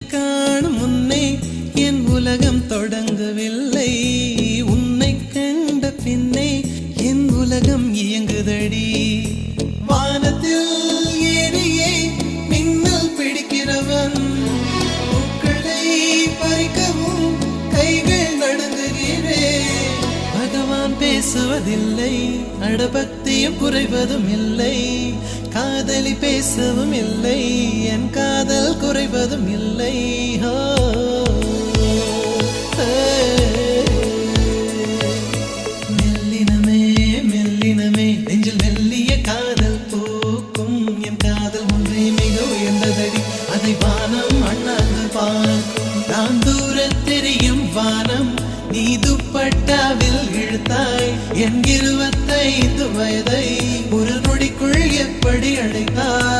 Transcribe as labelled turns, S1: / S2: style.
S1: காணும் முன்னே என் உலகம் தொடங்கவில்லை. உன்னை கண்ட பின்னே என் உலகம் இயங்குதடி. வானத்தில் ஏறியே மின்னல் பிடிக்கிறவன் பூக்களை பறிக்கவும் கைகள் நடுங்குகிறேன். பகவான் பேசுவதில்லை, அடபக்தியும் குறைவதும் இல்லை. காதலி பேசவும் இல்லை, என் காதல் குறைவதும் இல்லை. மெல்லினமே மெல்லினமே நெஞ்சில் மெல்லிய காதல் பூக்கும். என் காதல் ஒன்றே மிக உயர்ந்ததடி, அதை வானம் அண்ணாந்து பார்க்கும். நான் தூர தெரியும் வானம், நீ துப்பட்டாவில் இழுத்தாய் என் 25 வயதை ஒரு நொடிக்குள் எப்படி அடைத்தாய்?